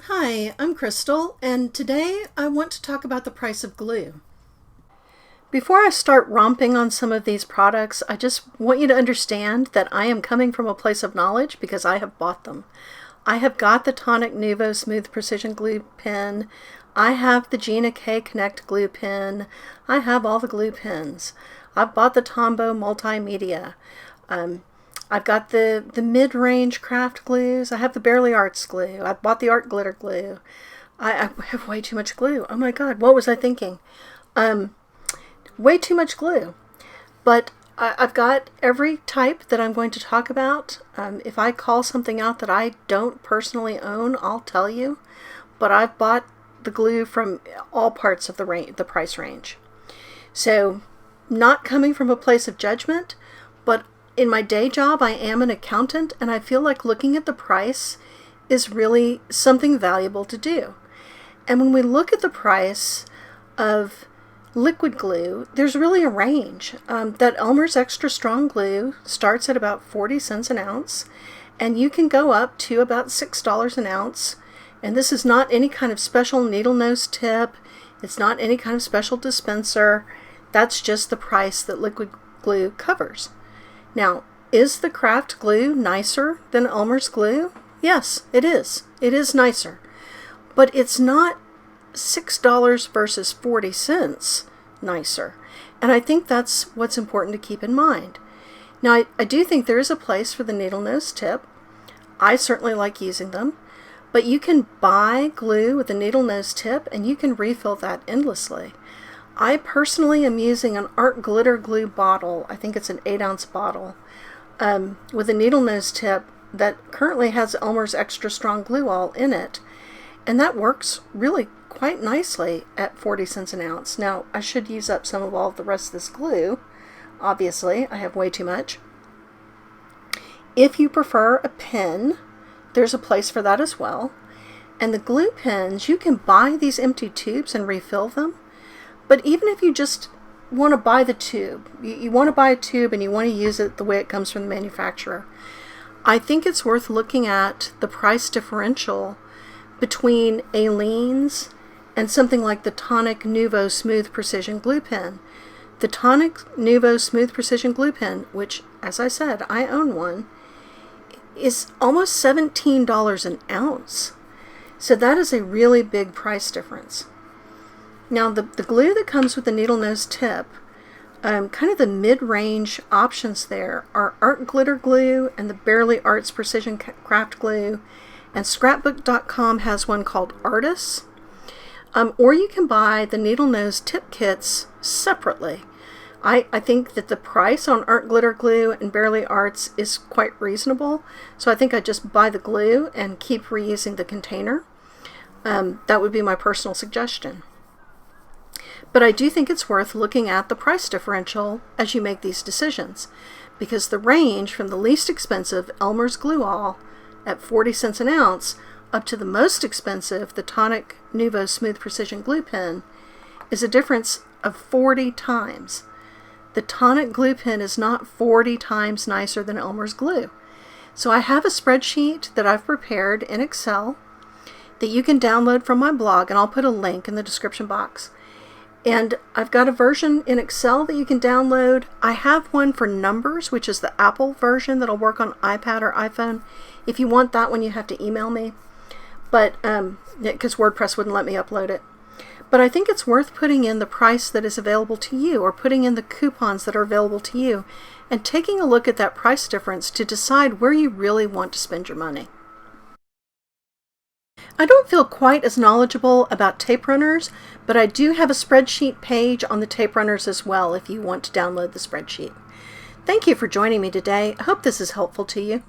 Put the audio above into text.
Hi, I'm Crystal, and today I want to talk about the price of glue. Before I start romping on some of these products, I just want you to understand that I am coming from a place of knowledge because I have bought them. I have got the Tonic Nuvo Smooth Precision glue pen. I have the Gina K Connect glue pen. I have all the glue pens. I've bought the Tombow Multimedia. I've got the mid-range craft glues. I have the Barely Arts glue. I bought the Art Glitter glue. I have way too much glue. Oh my God, what was I thinking? Way too much glue. But I've got every type that I'm going to talk about. If I call something out that I don't personally own, I'll tell you. But I've bought the glue from all parts of the price range. So, not coming from a place of judgment, but in my day job, I am an accountant, and I feel like looking at the price is really something valuable to do. And when we look at the price of liquid glue, there's really a range. That Elmer's Extra Strong glue starts at about 40 cents an ounce, and you can go up to about $6 an ounce. And this is not any kind of special needle nose tip. It's not any kind of special dispenser. That's just the price that liquid glue covers. Now, is the craft glue nicer than Elmer's glue? Yes, it is. It is nicer. But it's not $6 versus 40 cents nicer. And I think that's what's important to keep in mind. Now, I do think there is a place for the needle nose tip. I certainly like using them. But you can buy glue with a needle nose tip and you can refill that endlessly. I personally am using an Art Glitter glue bottle. I think it's an 8-ounce bottle with a needle nose tip that currently has Elmer's Extra Strong glue all in it. And that works really quite nicely at 40 cents an ounce. Now, I should use up some of all of the rest of this glue. Obviously, I have way too much. If you prefer a pen, there's a place for that as well. And the glue pens, you can buy these empty tubes and refill them. But even if you just want to buy the tube, you want to buy a tube and you want to use it the way it comes from the manufacturer, I think it's worth looking at the price differential between Aleene's and something like the Tonic Nuvo Smooth Precision glue pen. The Tonic Nuvo Smooth Precision glue pen, which, as I said, I own one, is almost $17 an ounce. So that is a really big price difference. Now, the glue that comes with the needle nose tip, kind of the mid-range options there are Art Glitter glue and the Barely Arts Precision Craft glue, and Scrapbook.com has one called Artis. Or you can buy the needle nose tip kits separately. I think that the price on Art Glitter glue and Barely Arts is quite reasonable, so I think I just buy the glue and keep reusing the container. That would be my personal suggestion. But I do think it's worth looking at the price differential as you make these decisions, because the range from the least expensive Elmer's Glue All at 40 cents an ounce up to the most expensive, the Tonic Nuvo Smooth Precision glue pen, is a difference of 40 times. The Tonic glue pen is not 40 times nicer than Elmer's glue. So I have a spreadsheet that I've prepared in Excel that you can download from my blog, and I'll put a link in the description box. And I've got a version in Excel that you can download. I have one for numbers, which is the Apple version that'll work on iPad or iPhone. If you want that one, you have to email me. But because WordPress wouldn't let me upload it. But I think it's worth putting in the price that is available to you, or putting in the coupons that are available to you, and taking a look at that price difference to decide where you really want to spend your money. I don't feel quite as knowledgeable about tape runners, but I do have a spreadsheet page on the tape runners as well if you want to download the spreadsheet. Thank you for joining me today. I hope this is helpful to you.